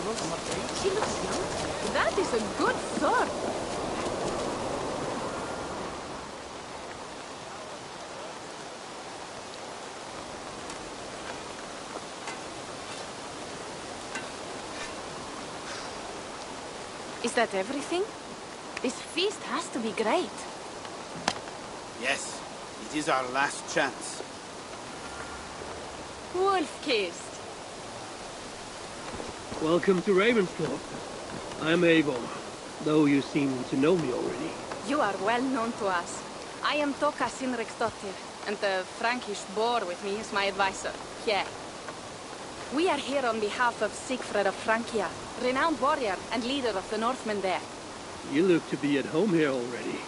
marbles. She looks young. That is a good sword. Is that everything? This feast has to be great. Yes, it is our last chance. Wolf-kissed. Welcome to Ravensthorpe. I'm Avon, though you seem to know me already. You are well known to us. I am Toka Sinriksdottir, and the Frankish boar with me is my advisor, Here. We are here on behalf of Sigfred of Francia, renowned warrior and leader of the Northmen there. You look to be at home here already.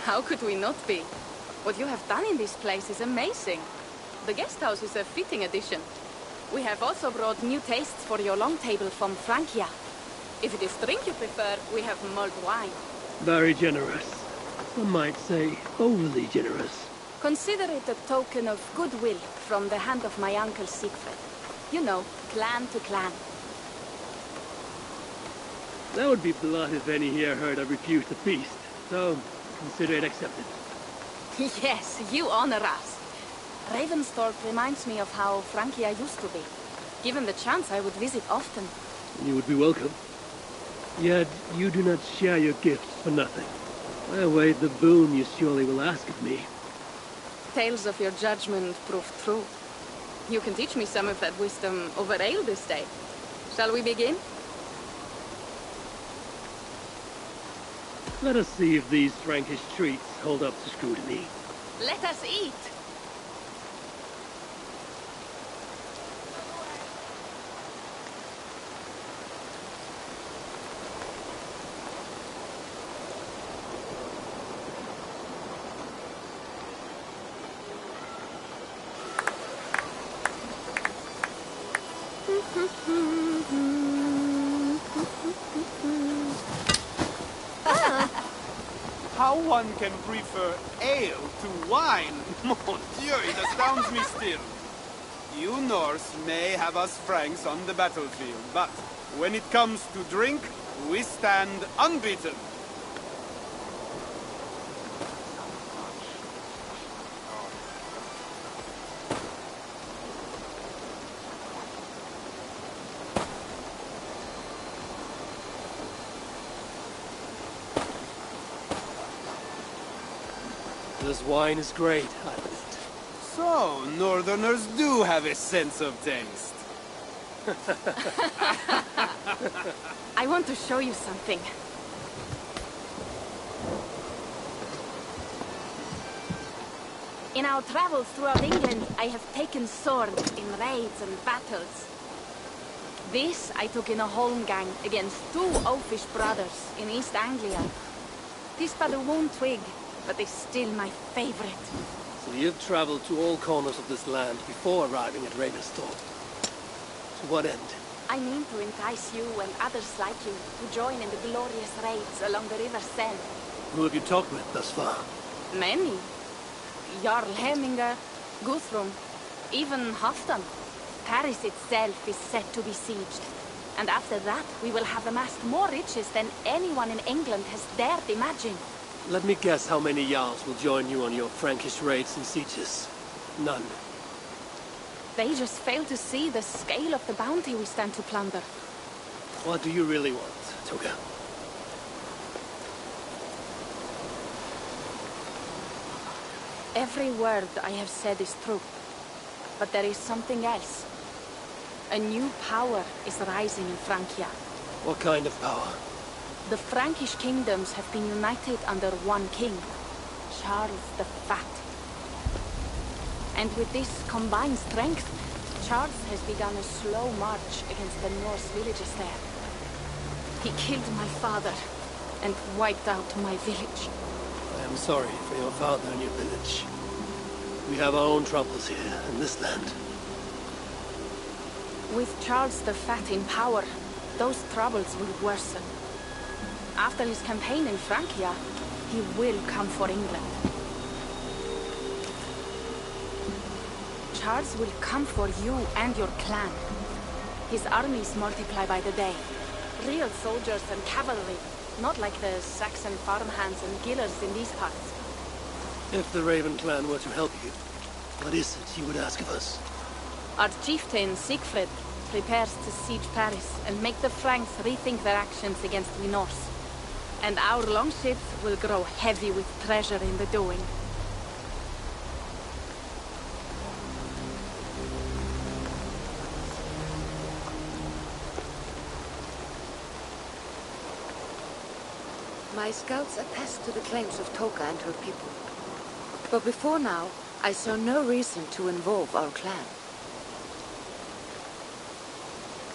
How could we not be? What you have done in this place is amazing. The guest house is a fitting addition. We have also brought new tastes for your long table from Francia. If it is drink you prefer, we have mulled wine. Very generous. Some might say overly generous. Consider it a token of goodwill from the hand of my uncle Sigfred. You know, clan to clan. That would be blood if any here heard I refused the feast, so consider it accepted. Yes, you honor us. Ravensthorpe reminds me of how Francia used to be. Given the chance, I would visit often. You would be welcome. Yet you do not share your gifts for nothing. I await the boon you surely will ask of me. Tales of your judgment proved true. You can teach me some of that wisdom over ale this day. Shall we begin? Let us see if these Frankish treats hold up to scrutiny. Let us eat! How one can prefer ale to wine? Mon Dieu, it astounds me still. You Norse may have us Franks on the battlefield, but when it comes to drink, we stand unbeaten. This wine is great, I admit. So, Northerners do have a sense of taste. I want to show you something. In our travels throughout England, I have taken sword in raids and battles. This I took in a holmgang against two oafish brothers in East Anglia. Tis but a worn twig, but is still my favorite. So you've traveled to all corners of this land before arriving at Ravensthorpe. To what end? I mean to entice you and others like you to join in the glorious raids along the River Seine. Who have you talked with thus far? Many. Jarl Hemminger, Guthrum, even Halfdan. Paris itself is set to be sieged. And after that, we will have amassed more riches than anyone in England has dared imagine. Let me guess how many Jarls will join you on your Frankish raids and sieges. None. They just fail to see the scale of the bounty we stand to plunder. What do you really want, Toga? Every word I have said is true. But there is something else. A new power is rising in Francia. What kind of power? The Frankish kingdoms have been united under one king, Charles the Fat. And with this combined strength, Charles has begun a slow march against the Norse villages there. He killed my father and wiped out my village. I am sorry for your father and your village. We have our own troubles here in this land. With Charles the Fat in power, those troubles will worsen. After his campaign in Francia, he will come for England. Charles will come for you and your clan. His armies multiply by the day. Real soldiers and cavalry, not like the Saxon farmhands and gillers in these parts. If the Raven clan were to help you, what is it you would ask of us? Our chieftain, Siegfried, prepares to siege Paris and make the Franks rethink their actions against the Norse. And our longships will grow heavy with treasure in the doing. My scouts attest to the claims of Toka and her people. But before now, I saw no reason to involve our clan.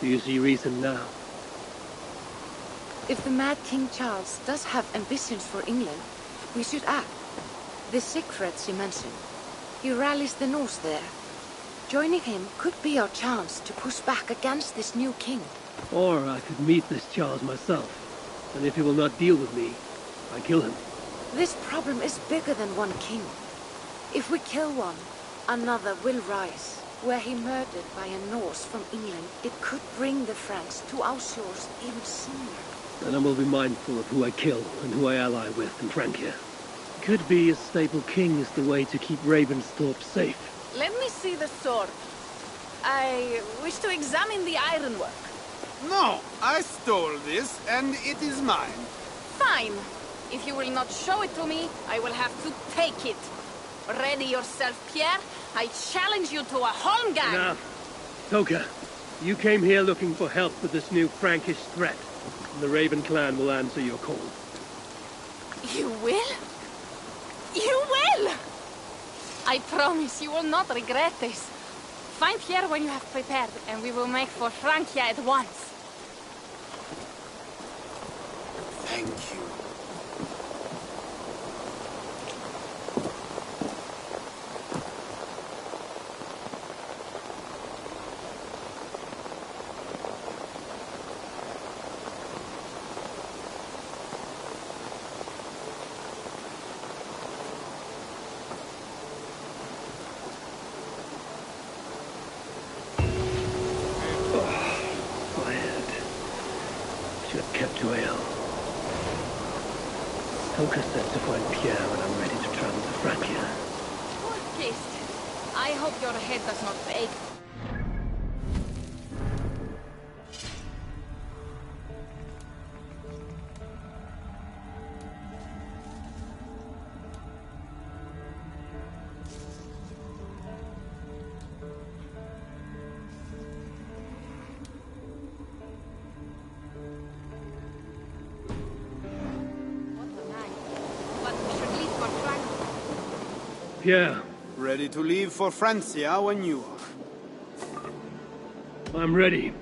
Do you see reason now? If the mad King Charles does have ambitions for England, we should act. The Siegfried you mentioned, he rallies the Norse there. Joining him could be our chance to push back against this new king. Or I could meet this Charles myself, and if he will not deal with me, I kill him. This problem is bigger than one king. If we kill one, another will rise. Were he murdered by a Norse from England, it could bring the Franks to our shores even sooner. Then I will be mindful of who I kill and who I ally with in Francia. Could be a stable king is the way to keep Ravensthorpe safe. Let me see the sword. I wish to examine the ironwork. No, I stole this, and it is mine. Fine. If you will not show it to me, I will have to take it. Ready yourself, Pierre. I challenge you to a holmgang. Enough. Toka, you came here looking for help with this new Frankish threat. And the Raven clan will answer your call. You will? You will! I promise you will not regret this. Find Pierre when you have prepared, and we will make for Francia at once. Thank you. Toka said to find Pierre when I'm ready to travel to Francia. Poor beast. I hope your head does not ache. Pierre. Ready to leave for Francia when you are. I'm ready.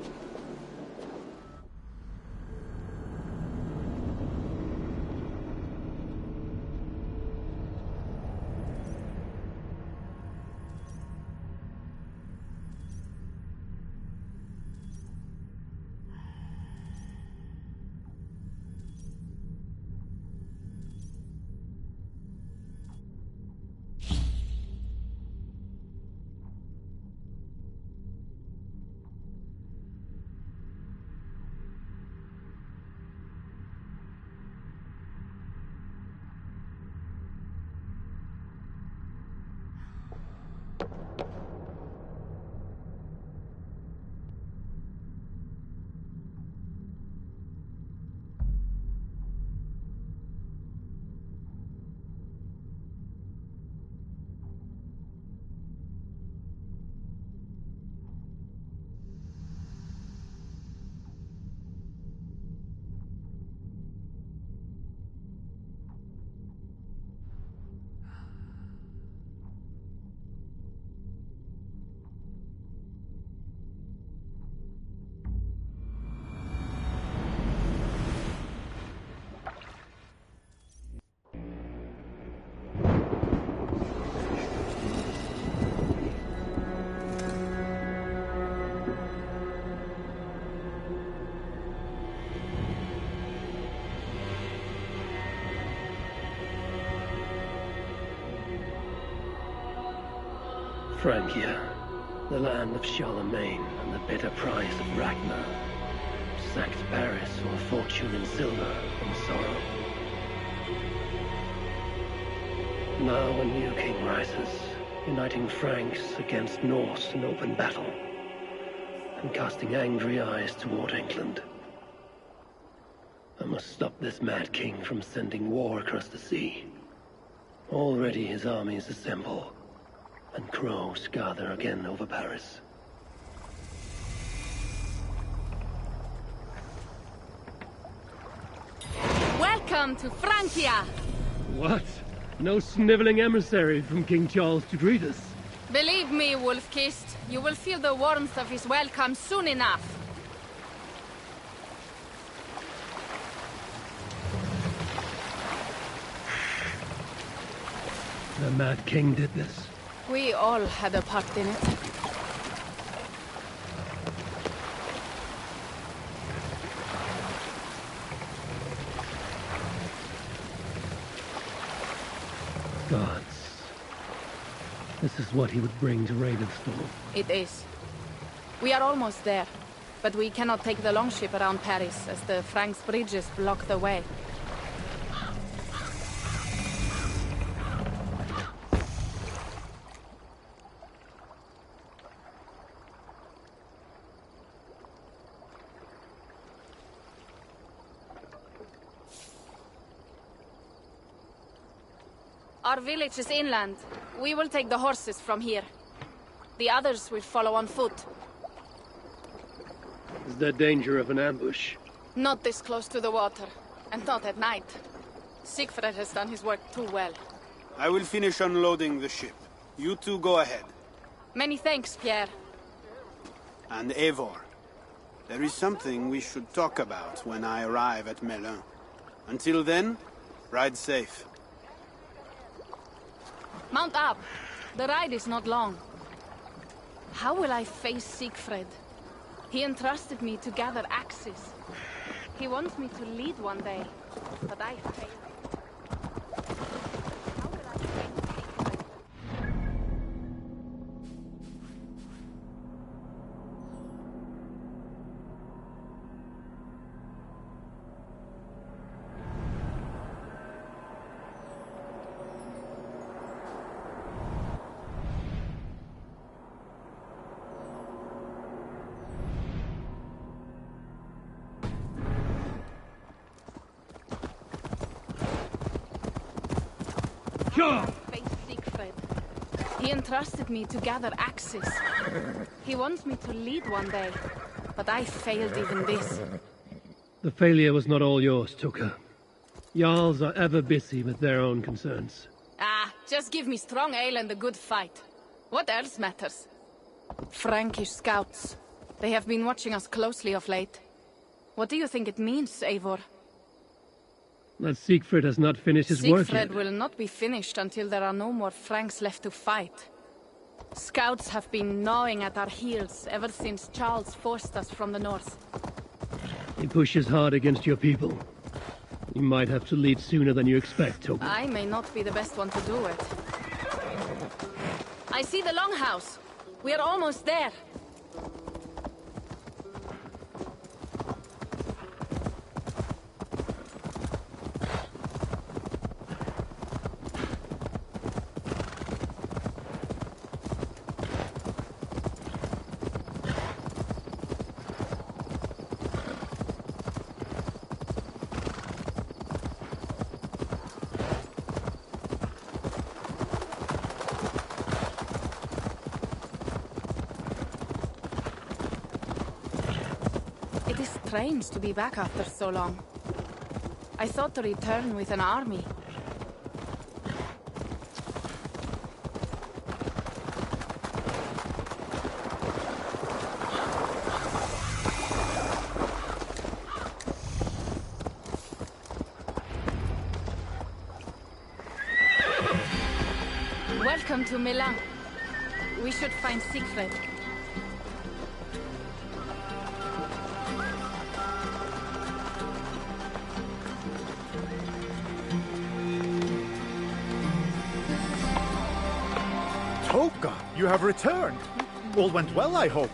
Francia, the land of Charlemagne and the bitter price of Ragnar. sacked Paris for fortune in silver and sorrow. Now a new king rises, uniting Franks against Norse in open battle, and casting angry eyes toward England. I must stop this mad king from sending war across the sea. Already his armies assemble, and crows gather again over Paris. Welcome to Francia! What? No sniveling emissary from King Charles to greet us? Believe me, Wolf-Kissed, you will feel the warmth of his welcome soon enough. The Mad King did this. We all had a part in it. Gods. This is what he would bring to Ravenstorm. It is. We are almost there, but we cannot take the longship around Paris as the Franks' bridges block the way. Our village is inland. We will take the horses from here. The others will follow on foot. Is there danger of an ambush? Not this close to the water, and not at night. Siegfried has done his work too well. I will finish unloading the ship. You two go ahead. Many thanks, Pierre. And Eivor, there is something we should talk about when I arrive at Melun. Until then, ride safe. Mount up. The ride is not long. How will I face Siegfried? He entrusted me to gather axes. He wants me to lead one day, but I failed. How will I face Siegfried? Face Siegfried. He entrusted me to gather axes. He wants me to lead one day, but I failed even this. The failure was not all yours, Tuka. Jarls are ever busy with their own concerns. Ah, just give me strong ale and a good fight. What else matters? Frankish scouts. They have been watching us closely of late. What do you think it means, Eivor? That Siegfried has not finished his work yet. Siegfried will not be finished until there are no more Franks left to fight. Scouts have been gnawing at our heels ever since Charles forced us from the north. He pushes hard against your people. You might have to lead sooner than you expect, Toby. I may not be the best one to do it. I see the longhouse. We are almost there. It is strange to be back after so long. I thought to return with an army. Welcome to Milan. We should find Siegfried. Toka, you have returned. All went well, I hope.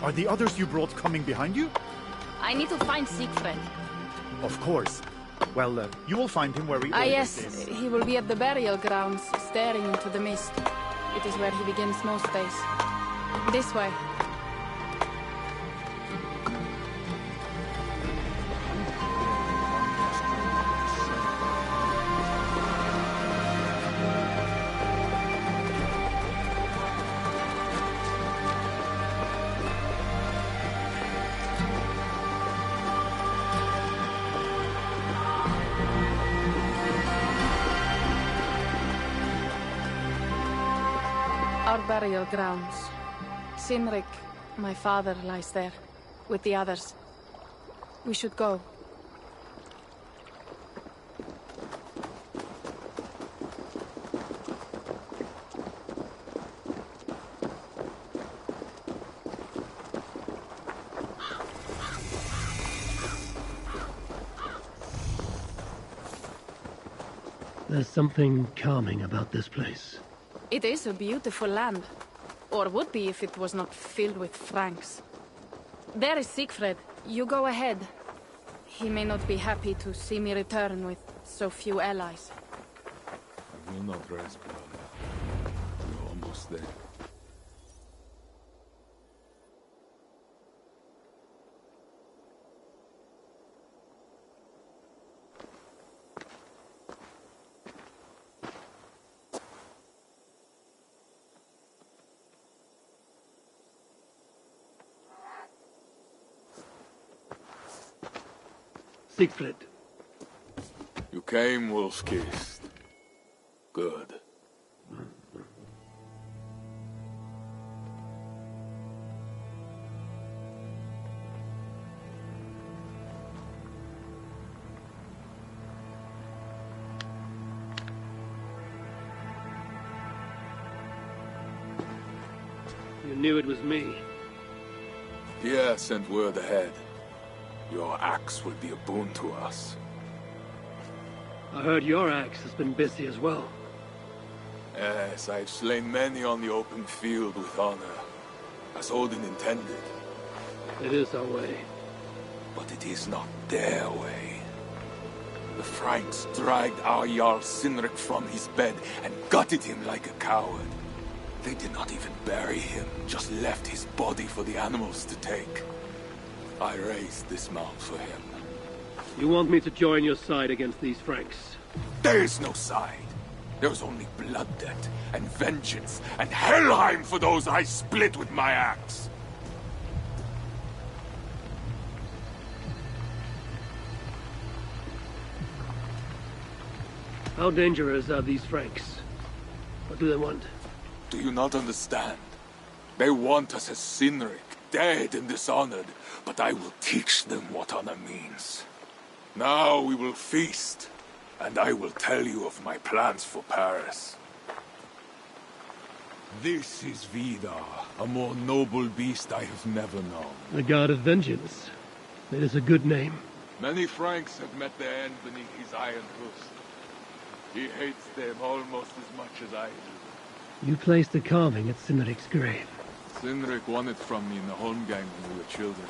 Are the others you brought coming behind you? I need to find Siegfried. Of course. Well, you will find him where he always Yes, is. he will be at the burial grounds, staring into the mist. It is where he begins most days. This way. Our burial grounds. Sinrik, my father, lies there, with the others. We should go. There's something calming about this place. It is a beautiful land. Or would be if it was not filled with Franks. There is Siegfried. You go ahead. He may not be happy to see me return with so few allies. I will not rest, brother. We're almost there. Siegfried. You came, wolf-kissed. Good. You knew it was me. Pierre sent word ahead. Your axe will be a boon to us. I heard your axe has been busy as well. Yes, I've slain many on the open field with honor, as Odin intended. It is our way. But it is not their way. The Franks dragged our Jarl Sinrik from his bed and gutted him like a coward. They did not even bury him, just left his body for the animals to take. I raised this mound for him. You want me to join your side against these Franks? There is no side. There is only blood debt, and vengeance, and Helheim for those I split with my axe. How dangerous are these Franks? What do they want? Do you not understand? They want us as Sinrik, dead and dishonored, but I will teach them what honor means. Now we will feast, and I will tell you of my plans for Paris. This is Vidar, a more noble beast I have never known. The God of Vengeance. It is a good name. Many Franks have met their end beneath his iron hoofs. He hates them almost as much as I do. You placed a carving at Sinrik's grave. Sinrik won it from me in the Holmgang when we were children.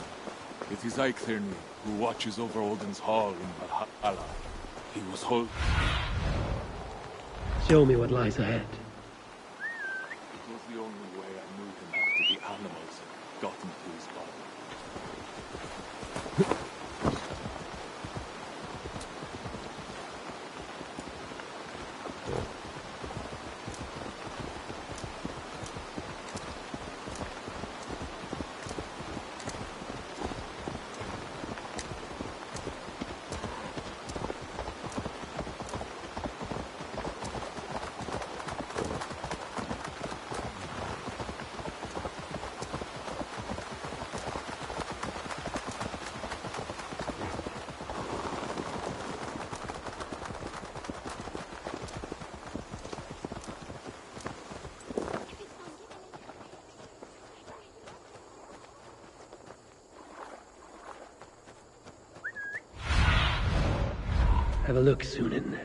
It is Eiktherni, who watches over Odin's hall in Valhalla. He was Show me what lies ahead. It was the only way I knew him after the animals had gotten to his body. Have a look, Sunan.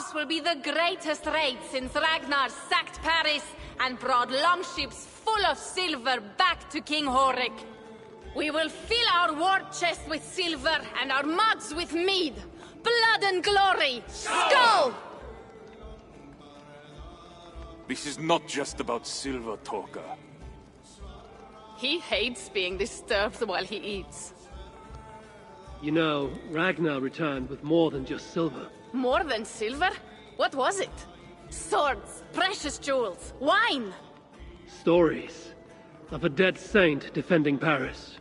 Ours will be the greatest raid since Ragnar sacked Paris and brought longships full of silver back to King Horik. We will fill our war chest with silver and our mugs with mead. Blood and glory! Skull! This is not just about silver, Toka. He hates being disturbed while he eats. You know, Ragnar returned with more than just silver. More than silver? What was it? Swords, precious jewels, wine! Stories of a dead saint defending Paris.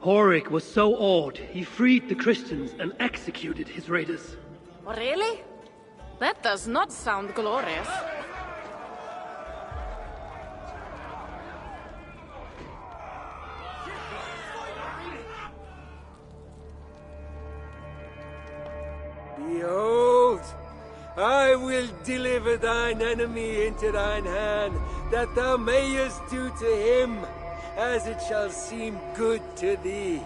Horik was so awed, he freed the Christians and executed his raiders. Really? That does not sound glorious. Behold, I will deliver thine enemy into thine hand, that thou mayest do to him as it shall seem good to thee.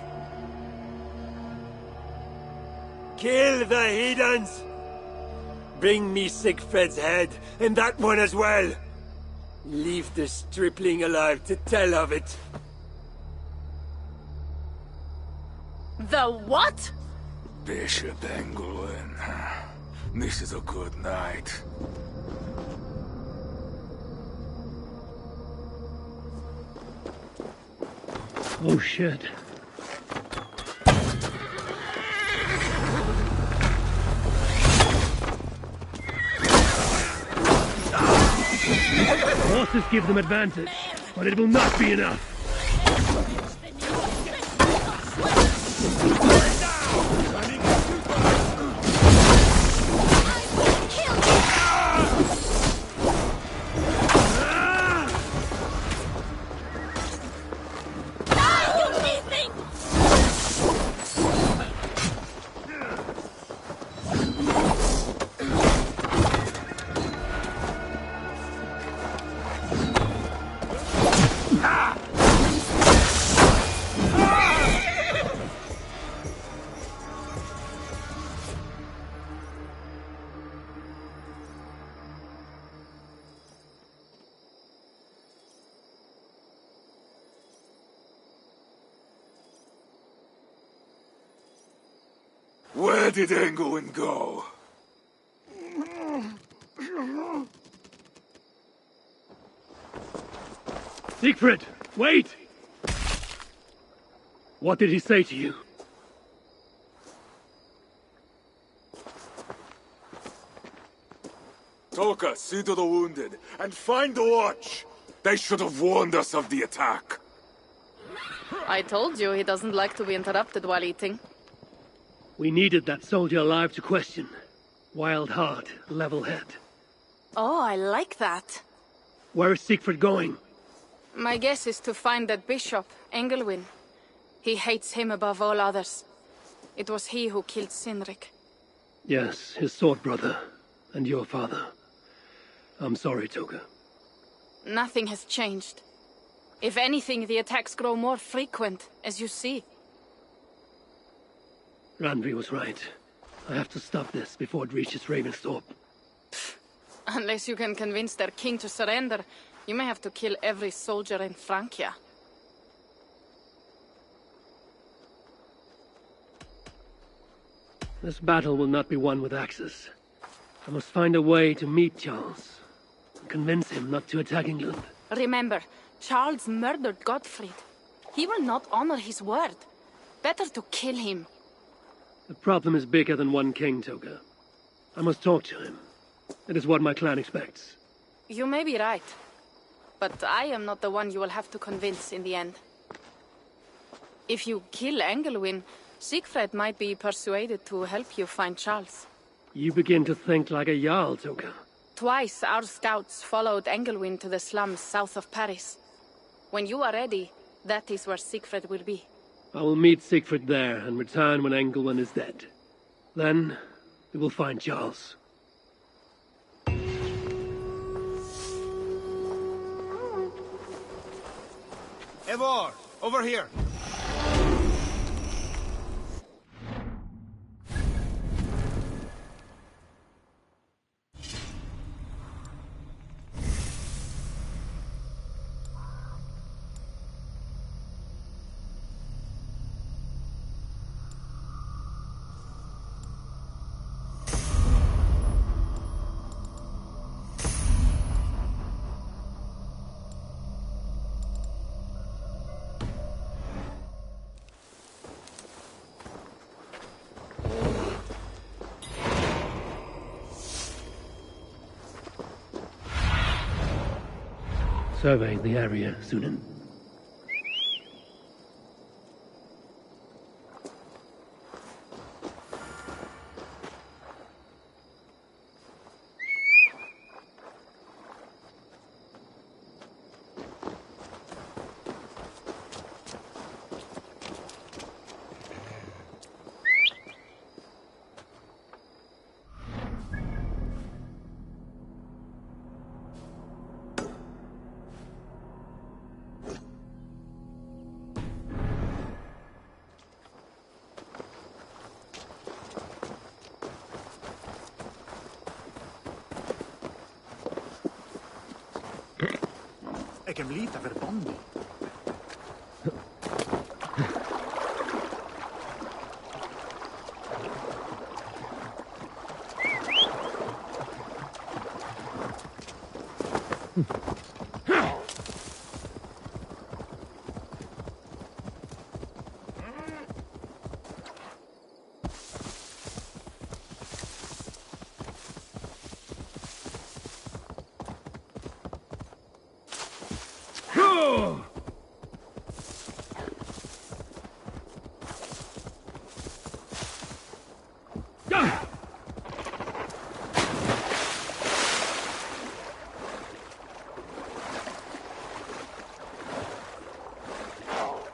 Kill the heathens! Bring me Sigfred's head, and that one as well! Leave the stripling alive to tell of it. The what? Bishop Engelwin. This is a good night. Oh shit. Horses give them advantage, but it will not be enough. Where did Engelwin go? Siegfried, wait! What did he say to you? Toka, see to the wounded, and find the watch! They should have warned us of the attack. I told you he doesn't like to be interrupted while eating. We needed that soldier alive to question. Wild heart, level head. Oh, I like that. Where is Siegfried going? My guess is to find that bishop, Engelwin. He hates him above all others. It was he who killed Cynric. Yes, his sword brother. And your father. I'm sorry, Toka. Nothing has changed. If anything, the attacks grow more frequent, as you see. Randvi was right. I have to stop this before it reaches Ravensthorpe. Unless you can convince their king to surrender, you may have to kill every soldier in Francia. This battle will not be won with axes. I must find a way to meet Charles. And convince him not to attack England. Remember, Charles murdered Godfried. He will not honor his word. Better to kill him. The problem is bigger than one king, Toka. I must talk to him. It is what my clan expects. You may be right. But I am not the one you will have to convince in the end. If you kill Engelwin, Siegfried might be persuaded to help you find Charles. You begin to think like a Jarl, Toka. Twice our scouts followed Engelwin to the slums south of Paris. When you are ready, that is where Siegfried will be. I will meet Siegfried there and return when Engelwin is dead. Then, we will find Charles. Eivor, over here. surveying the area, Sunan. Ik heb lite verbonden.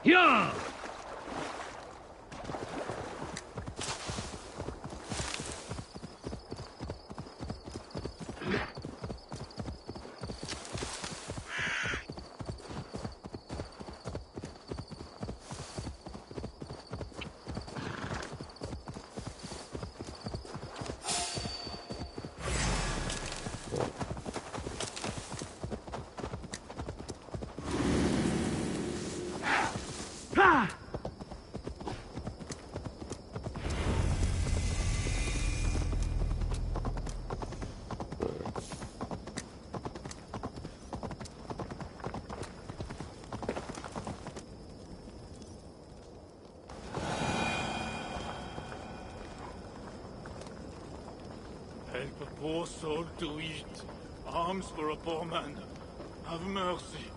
Yeah! Help a poor soul to eat. Alms for a poor man. Have mercy.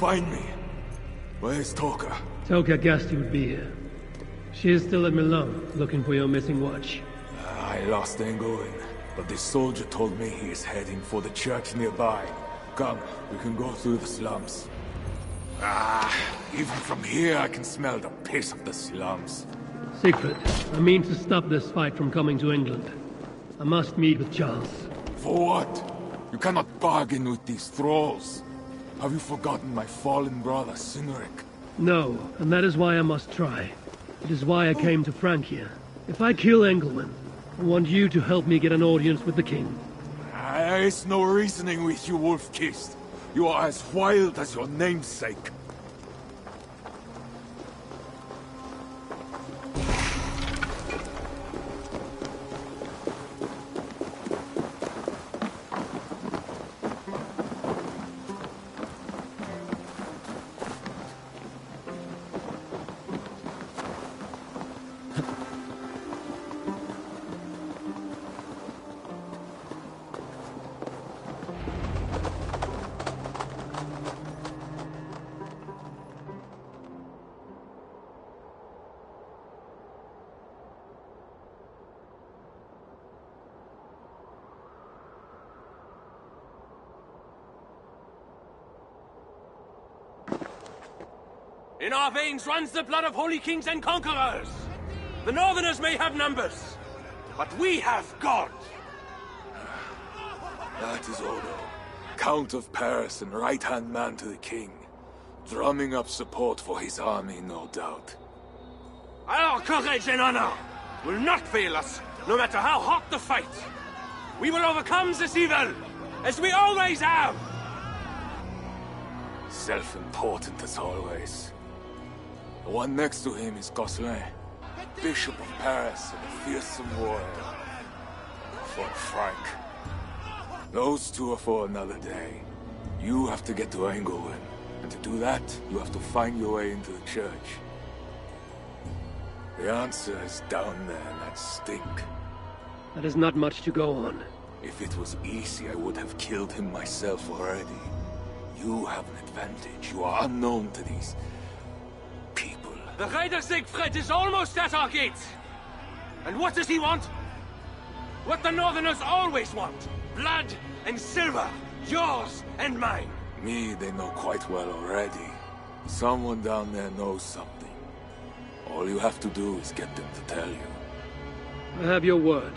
find me. Where's Toka? Toka guessed you would be here. She is still at Milan, looking for your missing watch. I lost England, but this soldier told me he is heading for the church nearby. Come, we can go through the slums. Even from here I can smell the piss of the slums. Siegfried, I mean to stop this fight from coming to England. I must meet with Charles. For what? You cannot bargain with these thralls. Have you forgotten my fallen brother, Cynric? No, and that is why I must try. It is why I came to Francia. If I kill Engelman, I want you to help me get an audience with the king. There is no reasoning with you, Wolf-Kissed. You are as wild as your namesake. In our veins runs the blood of holy kings and conquerors. The Northerners may have numbers, but we have God. That is Odo, Count of Paris and right-hand man to the king. Drumming up support for his army, no doubt. Our courage and honor will not fail us, no matter how hot the fight. We will overcome this evil, as we always have. Self-important as always. The one next to him is Gosselin, Bishop of Paris and a fearsome warrior. For Frank. Those two are for another day. You have to get to Engelwin, and to do that, you have to find your way into the church. The answer is down there in that stink. That is not much to go on. If it was easy, I would have killed him myself already. You have an advantage. You are unknown to these people. The Raider Siegfried is almost at our gates. And what does he want? What the Northerners always want. Blood and silver. Yours and mine. Me, they know quite well already. Someone down there knows something. All you have to do is get them to tell you. I have your word.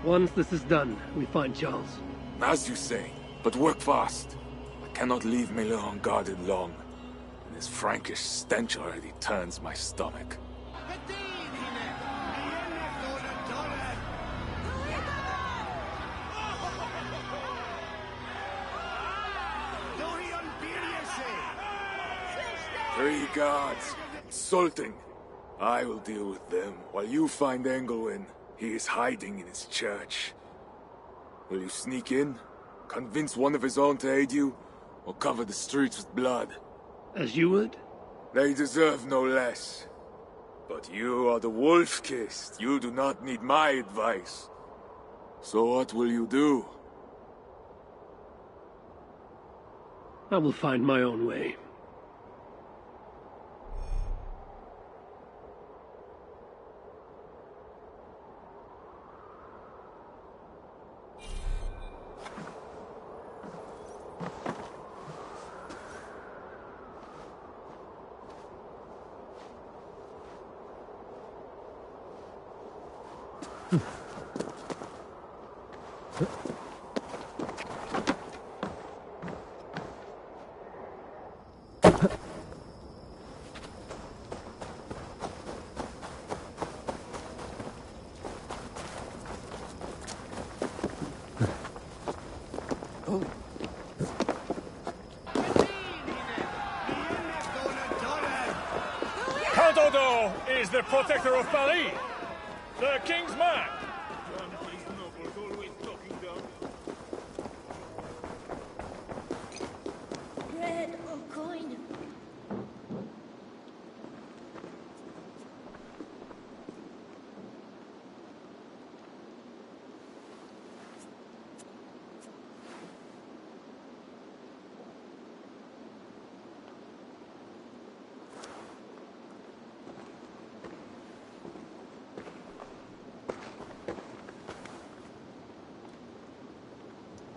Once this is done, we find Charles. As you say, but work fast. I cannot leave Milan unguarded long. And this Frankish stench already turns my stomach. Three guards. Insulting. I will deal with them, while you find Engelwin. He is hiding in his church. Will you sneak in? Convince one of his own to aid you? Or cover the streets with blood? As you would? They deserve no less. But you are the Wolf-Kissed. You do not need my advice. So what will you do? I will find my own way. Count Odo is the protector of Paris, the king's man. Bread or coin?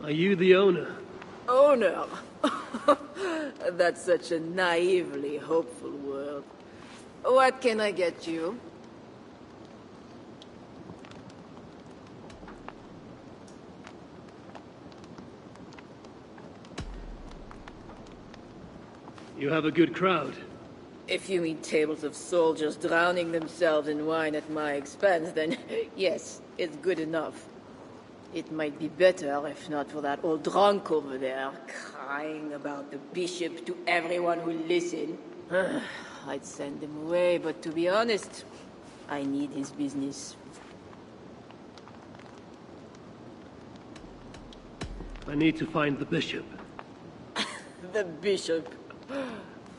Are you the owner? Owner? That's such a naively hopeful word. What can I get you? You have a good crowd. If you mean tables of soldiers drowning themselves in wine at my expense, then yes, it's good enough. It might be better if not for that old drunk over there, crying about the bishop to everyone who listen. I'd send him away, but to be honest, I need his business. I need to find the bishop. The bishop?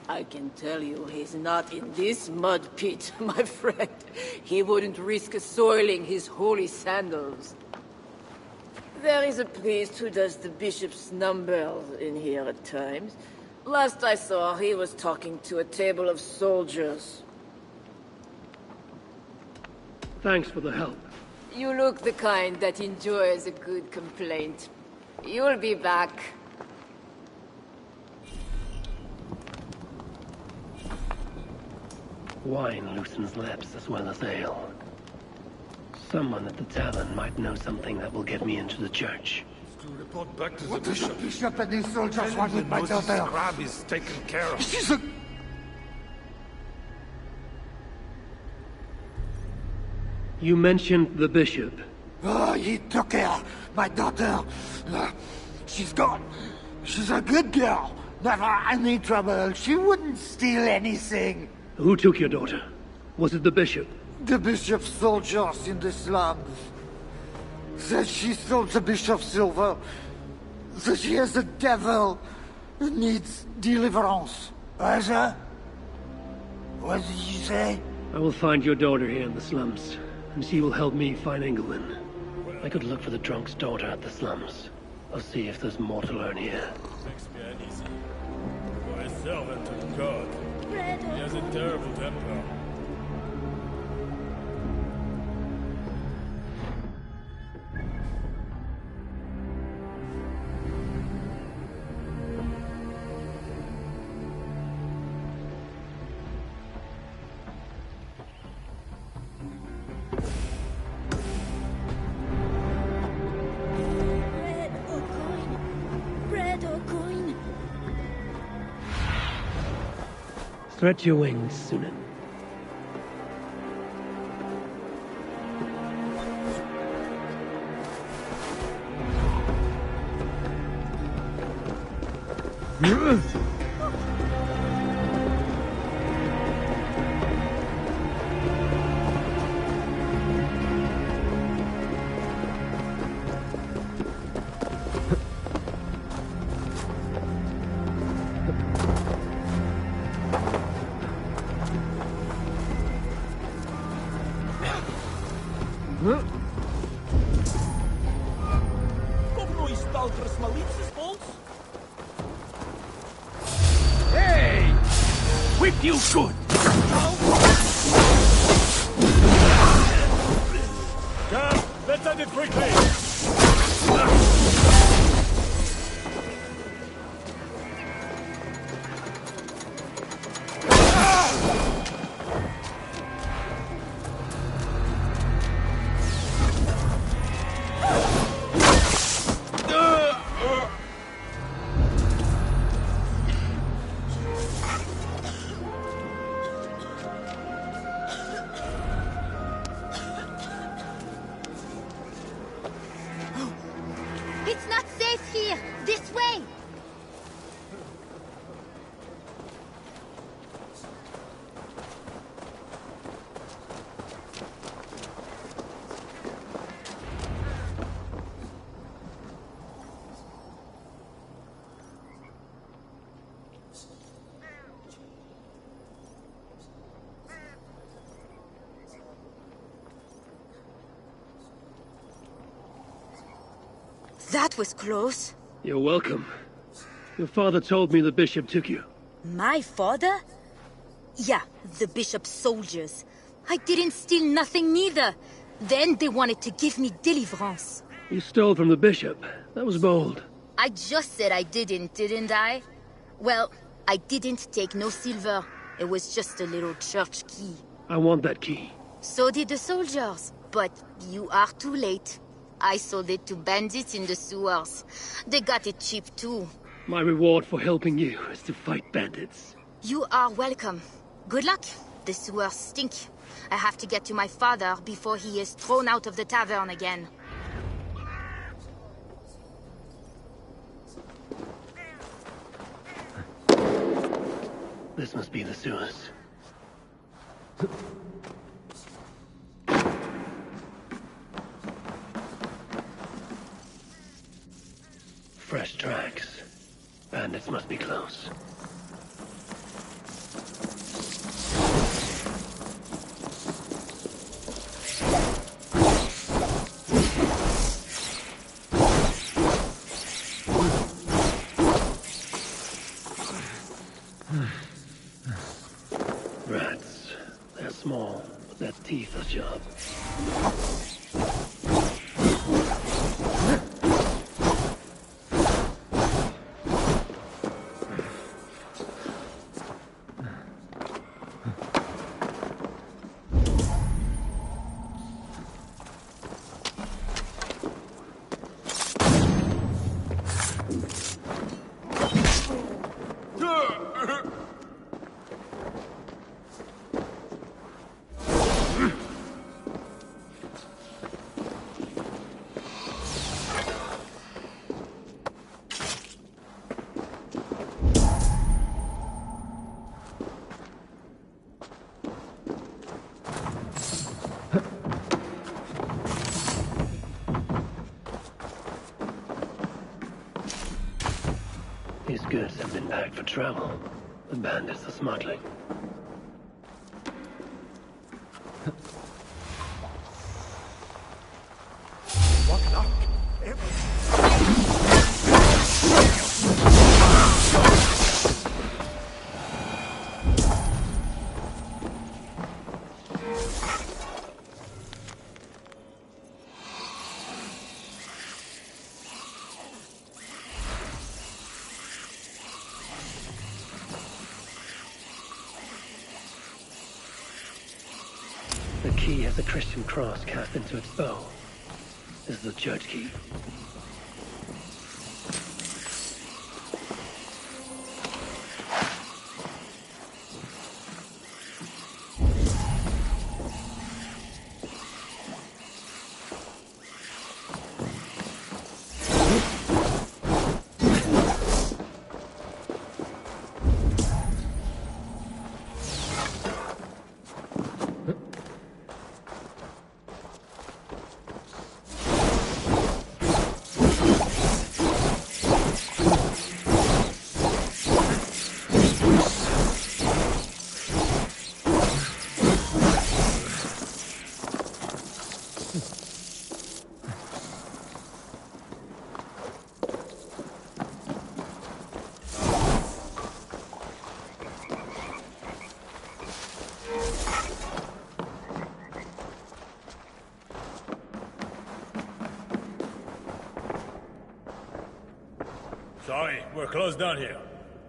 I can tell you he's not in this mud pit, my friend. He wouldn't risk soiling his holy sandals. There is a priest who does the bishop's numbers in here at times. Last I saw, he was talking to a table of soldiers. Thanks for the help. You look the kind that enjoys a good complaint. You'll be back. Wine loosens lips as well as ale. Someone at the tavern might know something that will get me into the church. To report back to What the does the bishop. bishop and his soldiers Tell want him with that my Moses' daughter? crab is taken care of. She's a... You mentioned the bishop. Oh, he took her, my daughter. She's gone. She's a good girl. Never any trouble. She wouldn't steal anything. Who took your daughter? Was it the bishop? The bishop's soldiers in the slums. Says she stole the bishop's silver. Says she has a devil who needs deliverance. What did you say? I will find your daughter here in the slums, and she will help me find England. I could look for the drunk's daughter at the slums. I'll see if there's more to learn here. Makes me uneasy. For a servant of God. Bread He has a terrible temper. bread or coin. Bread or coin. Stretch your wings, Sunan. Hey! Whip you good! Come, let's end it quickly! It's not safe here. This way. That was close. You're welcome. Your father told me the bishop took you. My father? Yeah, the bishop's soldiers. I didn't steal nothing neither. Then they wanted to give me deliverance. You stole from the bishop. That was bold. I just said I didn't I? Well, I didn't take no silver. It was just a little church key. I want that key. So did the soldiers. But you are too late. I sold it to bandits in the sewers. They got it cheap too. My reward for helping you is to fight bandits. You are welcome. Good luck. The sewers stink. I have to get to my father before he is thrown out of the tavern again. This must be the sewers. Fresh tracks. Bandits must be close. Rats. They're small, but their teeth are sharp. These goods have been packed for travel. The bandits are smuggling. What luck? The key has a Christian cross cast into its bow. This is a church key. Sorry, we're closed down here.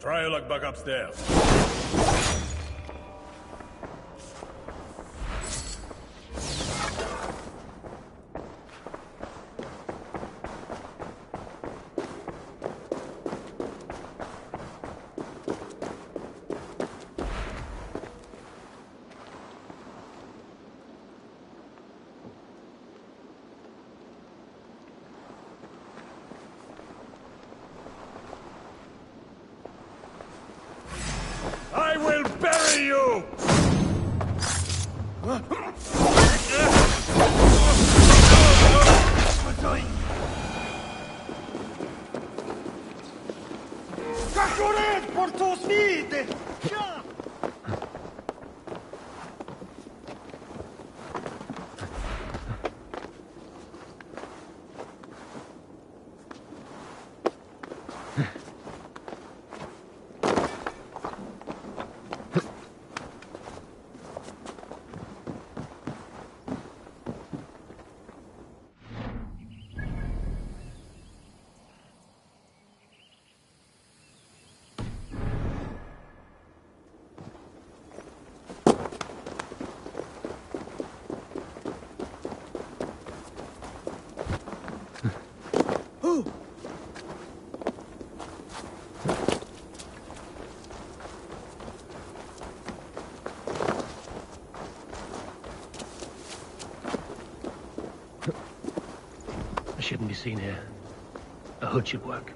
Try your luck back upstairs. I will bury you! Corred por tus vidas! shouldn't be seen here. A hood should work.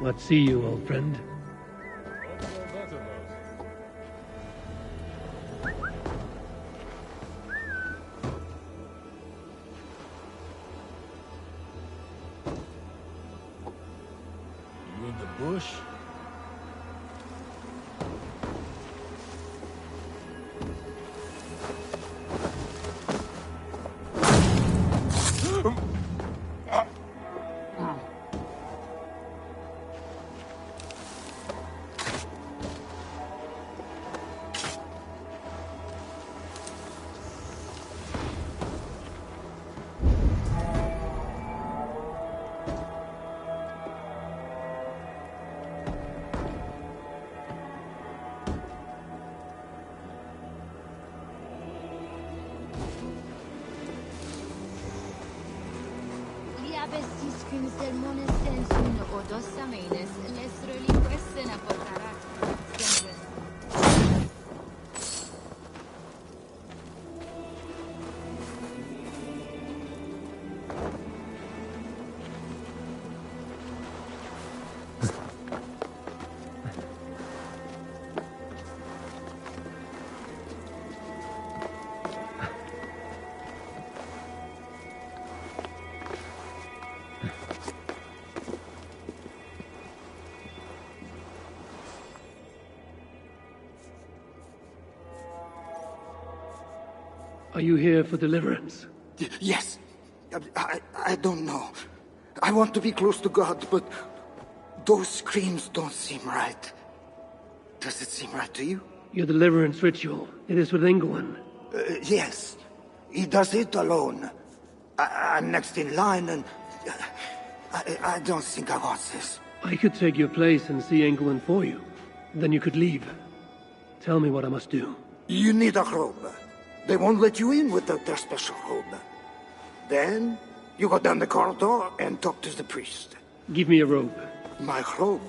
What see you, old friend? You in the bush? Are you here for deliverance? Yes. I don't know. I want to be close to God, but those screams don't seem right. Does it seem right to you? Your deliverance ritual. It is with Ingolin. Yes. He does it alone. I'm next in line, and I don't think I want this. I could take your place and see Ingolin for you. Then you could leave. Tell me what I must do. You need a robe. They won't let you in without their special robe. Then, you go down the corridor and talk to the priest. Give me a robe. My robe?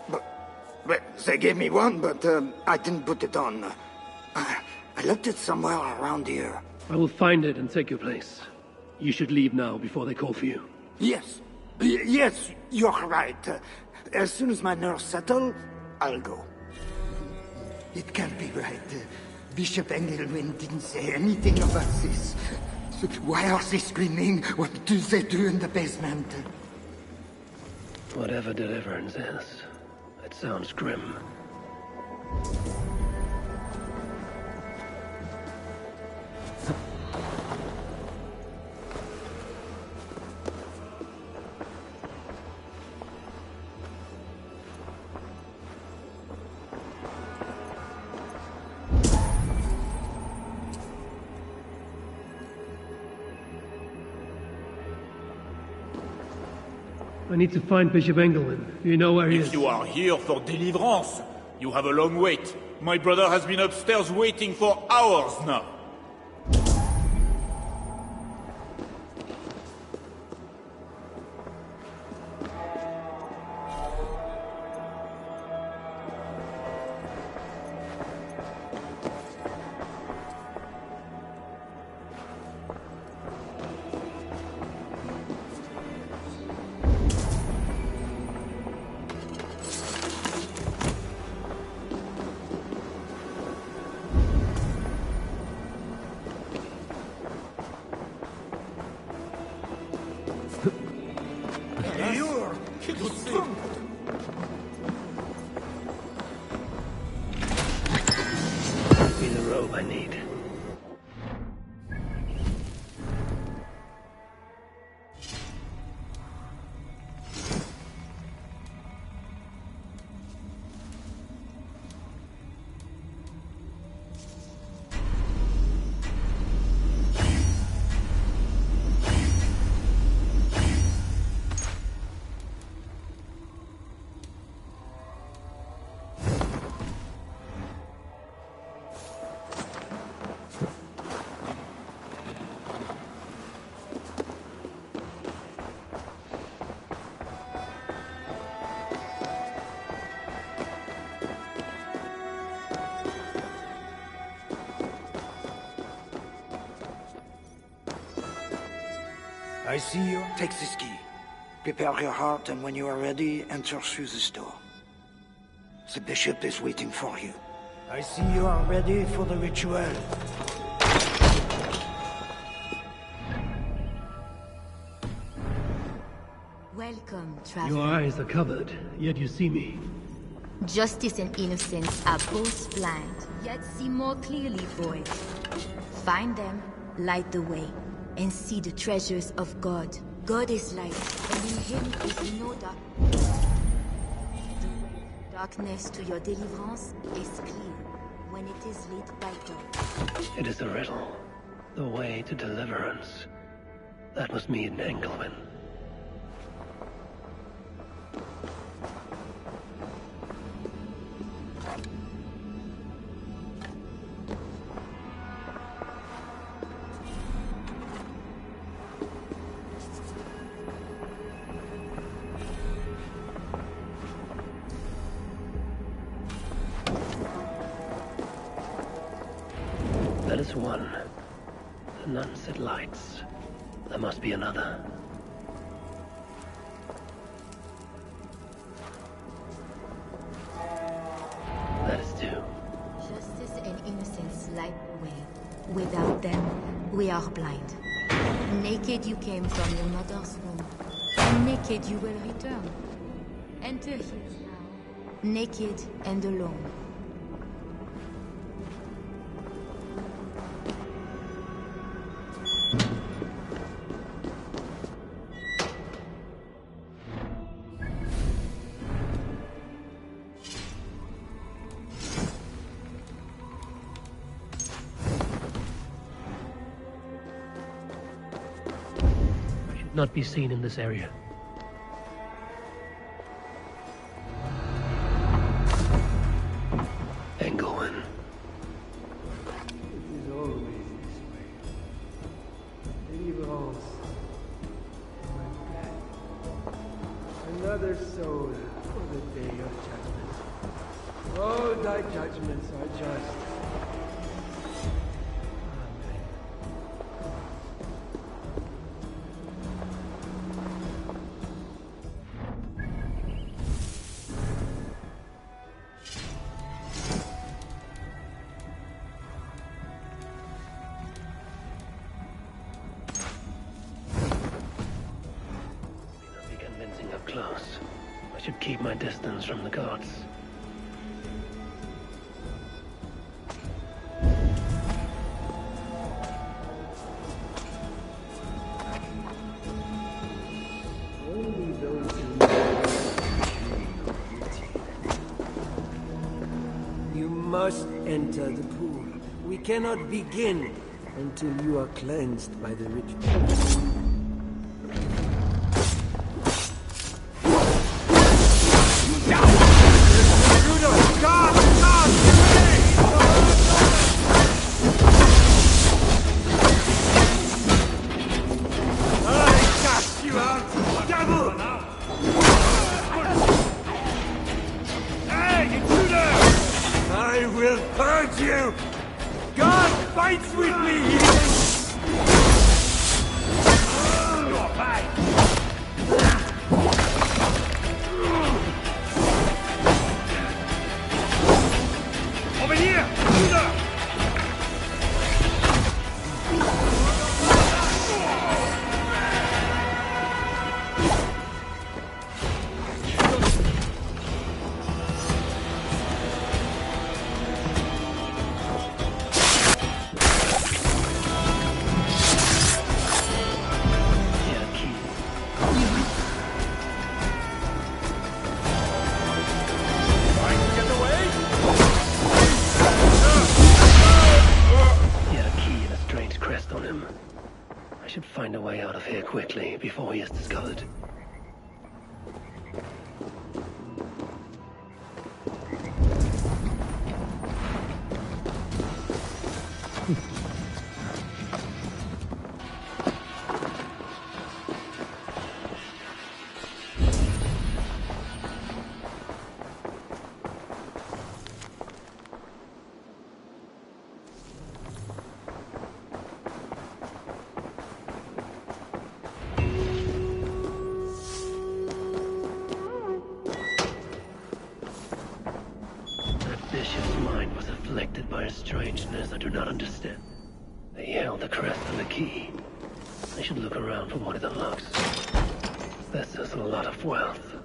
But they gave me one, but I didn't put it on. I left it somewhere around here. I will find it and take your place. You should leave now before they call for you. Yes. Yes, you're right. As soon as my nerves settle, I'll go. It can't be right. Bishop Engelwin didn't say anything about this. Why are they screaming? What do they do in the basement? Whatever deliverance is, it sounds grim. I need to find Bishop Engelwin. You know where he is? If you are here for deliverance, you have a long wait. My brother has been upstairs waiting for hours now. Be the robe I need. I see you. Take this key. Prepare your heart, and when you are ready, enter through this door. The bishop is waiting for you. I see you are ready for the ritual. Welcome, traveler. Your eyes are covered, yet you see me. Justice and innocence are both blind, yet see more clearly, boy. Find them, light the way, and see the treasures of God. God is light, and in him is no darkness. Darkness to your deliverance is clear when it is lit by God. It is a riddle. The way to deliverance. That was me in Engelwin. That is one. The nun said lights. There must be another. That is two. Justice and innocence light the way. Without them, we are blind. Naked you came from your mother's womb, and naked you will return. Enter here now, naked and alone. Not be seen in this area. Engelwin. It is always this way. Deliverance. My God. Another soul for the day of judgment. Oh, thy judgments are just. Close. I should keep my distance from the gods. Only those who know you must enter the pool. We cannot begin until you are cleansed by the ritual. I will purge you! God fights with me! You're back! Over here! Shooter! I should find a way out of here quickly before he is discovered. strangeness I do not understand. They held the crest of the key. I should look around for what it unlocks. This is a lot of wealth.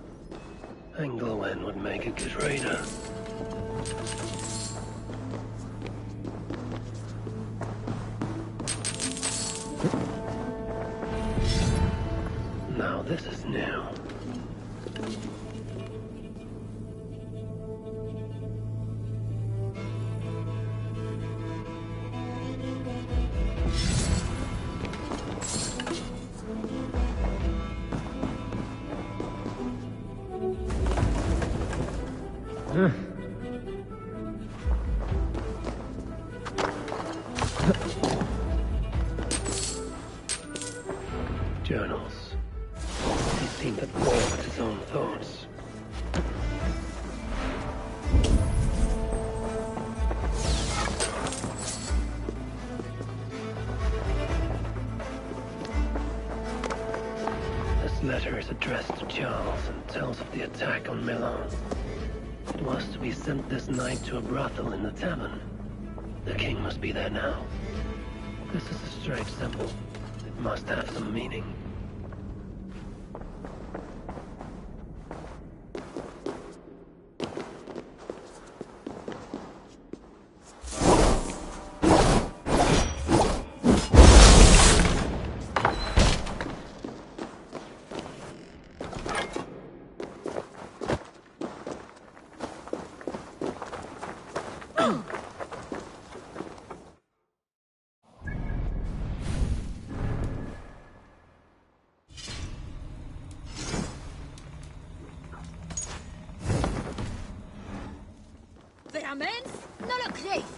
Englewen would make a good raider. Now this is new. Journals. He seemed at war with his own thoughts. This letter is addressed to Charles and tells of the attack on Milan. It was to be sent this night to a brothel in the tavern. The king must be there now. This is a strange symbol. It must have some meaning. Veramens? No look safe.